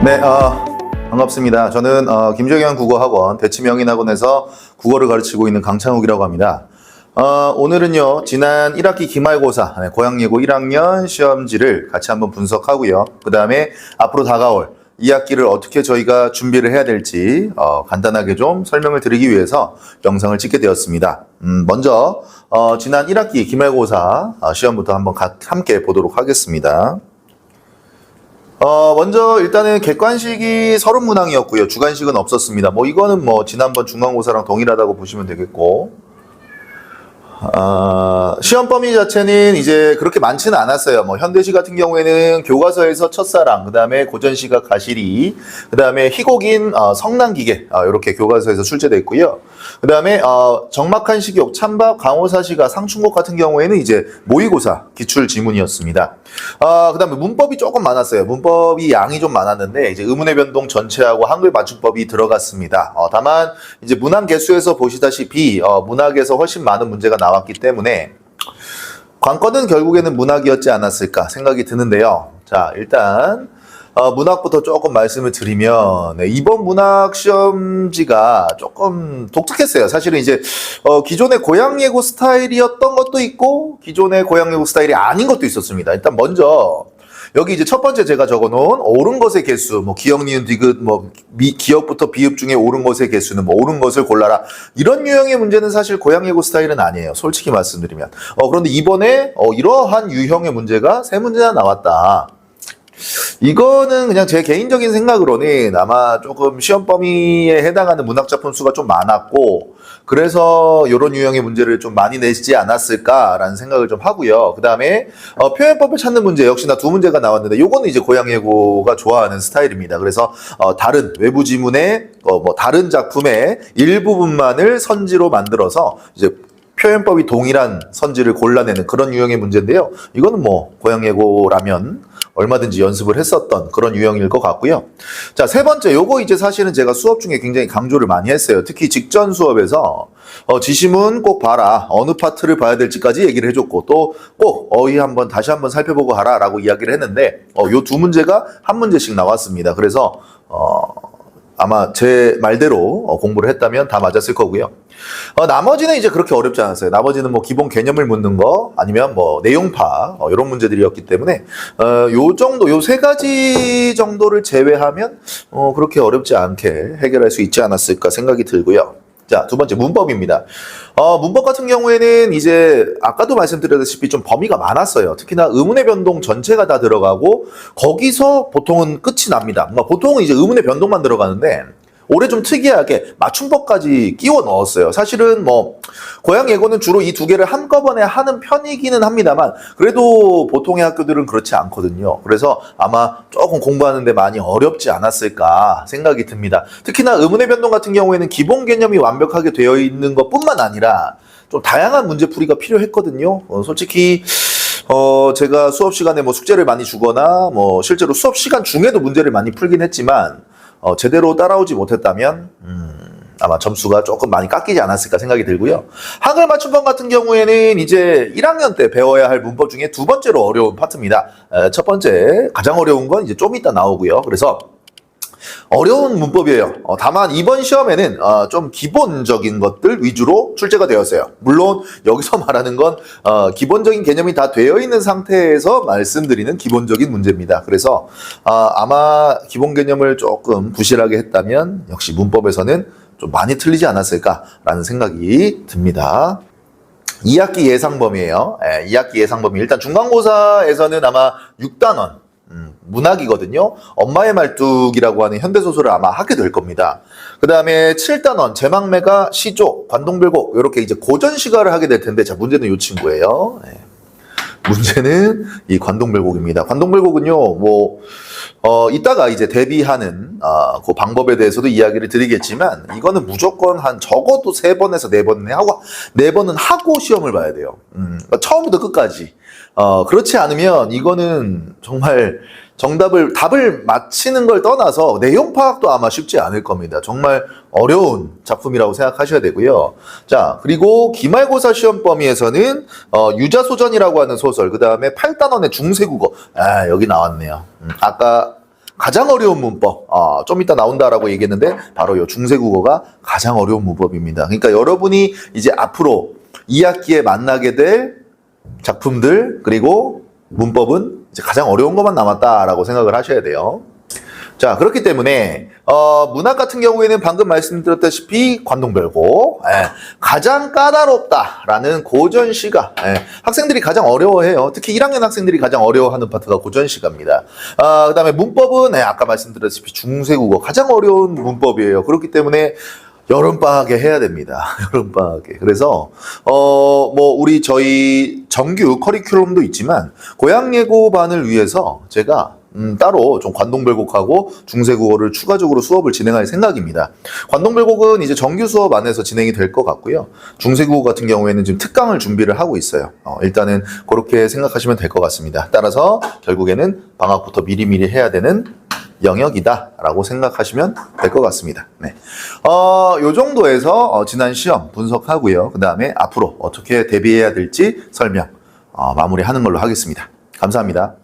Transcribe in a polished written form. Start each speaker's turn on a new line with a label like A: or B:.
A: 네, 반갑습니다. 저는 김정현 국어학원 대치명인학원에서 국어를 가르치고 있는 강창욱이라고 합니다. 오늘은요, 지난 1학기 기말고사, 고양예고 1학년 시험지를 같이 한번 분석하고요. 그 다음에 앞으로 다가올 2학기를 어떻게 저희가 준비를 해야 될지 간단하게 좀 설명을 드리기 위해서 영상을 찍게 되었습니다. 먼저 지난 1학기 기말고사 시험부터 한번 함께 보도록 하겠습니다. 먼저 일단은 객관식이 서른문항이었고요. 주관식은 없었습니다. 이거는 지난번 중간고사랑 동일하다고 보시면 되겠고, 시험 범위 자체는 이제 그렇게 많지는 않았어요. 현대시 같은 경우에는 교과서에서 첫사랑, 그 다음에 고전시가 가시리, 그 다음에 희곡인 성난기계, 이렇게 교과서에서 출제되어 있고요. 그 다음에 정막한 식욕, 찬밥, 강호사시가 상충곡 같은 경우에는 이제 모의고사 기출 지문이었습니다. 그 다음에 문법이 조금 많았어요. 문법이 양이 좀 많았는데 이제 의문의 변동 전체하고 한글 맞춤법이 들어갔습니다. 다만 이제 문항 개수에서 보시다시피 문학에서 훨씬 많은 문제가 나왔기 때문에 관건은 결국에는 문학이었지 않았을까 생각이 드는데요. 자, 일단 문학부터 조금 말씀을 드리면, 이번 문학 시험지가 조금 독특했어요. 사실은 이제 기존의 고양예고 스타일이었던 것도 있고 기존의 고양예고 스타일이 아닌 것도 있었습니다. 일단 먼저 여기 이제 첫 번째 제가 적어놓은 옳은 것의 개수, 기역, 니은, 디귿, 기역부터 비읍 중에 옳은 것의 개수는 옳은 것을 골라라. 이런 유형의 문제는 사실 고양예고 스타일은 아니에요. 솔직히 말씀드리면. 그런데 이번에 이러한 유형의 문제가 세 문제나 나왔다. 이거는 그냥 제 개인적인 생각으로는 아마 조금 시험 범위에 해당하는 문학작품 수가 좀 많았고, 그래서 이런 유형의 문제를 좀 많이 내지 않았을까라는 생각을 좀 하고요. 그 다음에 표현법을 찾는 문제 역시나 두 문제가 나왔는데, 요거는 이제 고양예고가 좋아하는 스타일입니다. 그래서 다른 외부 지문의 다른 작품의 일부분만을 선지로 만들어서 이제 표현법이 동일한 선지를 골라내는 그런 유형의 문제인데요. 이거는 고양예고라면 얼마든지 연습을 했었던 그런 유형일 것 같고요. 자, 세 번째, 요거 이제 사실은 제가 수업 중에 굉장히 강조를 많이 했어요. 특히 직전 수업에서 지시문 꼭 봐라. 어느 파트를 봐야 될지까지 얘기를 해줬고, 또 꼭 다시 한번 살펴보고 하라 라고 이야기를 했는데, 요 두 문제가 한 문제씩 나왔습니다. 그래서 아마 제 말대로 공부를 했다면 다 맞았을 거고요. 나머지는 이제 그렇게 어렵지 않았어요. 나머지는 기본 개념을 묻는 거, 아니면 내용파, 이런 문제들이었기 때문에, 요 세 가지 정도를 제외하면, 그렇게 어렵지 않게 해결할 수 있지 않았을까 생각이 들고요. 자, 두 번째, 문법입니다. 문법 같은 경우에는 이제 아까도 말씀드렸다시피 좀 범위가 많았어요. 특히나 의문의 변동 전체가 다 들어가고 거기서 보통은 끝이 납니다. 보통은 이제 의문의 변동만 들어가는데 올해 좀 특이하게 맞춤법까지 끼워 넣었어요. 사실은 고양예고는 주로 이 두 개를 한꺼번에 하는 편이기는 합니다만, 그래도 보통의 학교들은 그렇지 않거든요. 그래서 아마 조금 공부하는데 많이 어렵지 않았을까 생각이 듭니다. 특히나 의문의 변동 같은 경우에는 기본 개념이 완벽하게 되어 있는 것뿐만 아니라 좀 다양한 문제풀이가 필요했거든요. 솔직히 제가 수업 시간에 숙제를 많이 주거나 실제로 수업 시간 중에도 문제를 많이 풀긴 했지만 제대로 따라오지 못했다면 아마 점수가 조금 많이 깎이지 않았을까 생각이 들고요. 한글 맞춤법 같은 경우에는 이제 1학년 때 배워야 할 문법 중에 두 번째로 어려운 파트입니다. 첫 번째, 가장 어려운 건 이제 좀 이따 나오고요. 그래서 어려운 문법이에요. 다만 이번 시험에는 좀 기본적인 것들 위주로 출제가 되었어요. 물론 여기서 말하는 건 기본적인 개념이 다 되어 있는 상태에서 말씀드리는 기본적인 문제입니다. 그래서 아마 기본 개념을 조금 부실하게 했다면 역시 문법에서는 좀 많이 틀리지 않았을까라는 생각이 듭니다. 2학기 예상 범위예요. 2학기 예상 범위. 일단 중간고사에서는 아마 6단원 문학이거든요. 엄마의 말뚝이라고 하는 현대소설을 아마 하게 될 겁니다. 그 다음에 7단원 제막매가 시조, 관동별곡, 이렇게 이제 고전시가를 하게 될 텐데, 자, 문제는 이 친구예요. 문제는 이 관동별곡입니다. 관동별곡은요, 이따가 이제 데뷔하는 그 방법에 대해서도 이야기를 드리겠지만, 이거는 무조건 한 적어도 3번에서 4번은 하고 시험을 봐야 돼요. 그러니까 처음부터 끝까지. 그렇지 않으면 이거는 정말 답을 맞히는 걸 떠나서 내용 파악도 아마 쉽지 않을 겁니다. 정말 어려운 작품이라고 생각하셔야 되고요. 자, 그리고 기말고사 시험 범위에서는 유자소전이라고 하는 소설, 그 다음에 8단원의 중세국어, 여기 나왔네요. 아까 가장 어려운 문법, 좀 이따 나온다라고 얘기했는데 바로 이 중세국어가 가장 어려운 문법입니다. 그러니까 여러분이 이제 앞으로 2학기에 만나게 될 작품들 그리고 문법은 이제 가장 어려운 것만 남았다라고 생각을 하셔야 돼요. 자, 그렇기 때문에 문학 같은 경우에는 방금 말씀드렸다시피 관동별곡, 가장 까다롭다라는 고전시가, 학생들이 가장 어려워해요. 특히 1학년 학생들이 가장 어려워하는 파트가 고전시가입니다. 그 다음에 문법은 아까 말씀드렸다시피 중세국어 가장 어려운 문법이에요. 그렇기 때문에 여름방학에 해야 됩니다. 여름방학에. 그래서, 우리 저희 정규 커리큘럼도 있지만, 고향예고반을 위해서 제가 따로 좀 관동별곡하고 중세국어를 추가적으로 수업을 진행할 생각입니다. 관동별곡은 이제 정규 수업 안에서 진행이 될 것 같고요. 중세국어 같은 경우에는 지금 특강을 준비를 하고 있어요. 일단은 그렇게 생각하시면 될 것 같습니다. 따라서 결국에는 방학부터 미리미리 해야 되는 영역이다라고 생각하시면 될 것 같습니다. 네. 요 정도에서 지난 시험 분석하고요. 그 다음에 앞으로 어떻게 대비해야 될지 설명 마무리하는 걸로 하겠습니다. 감사합니다.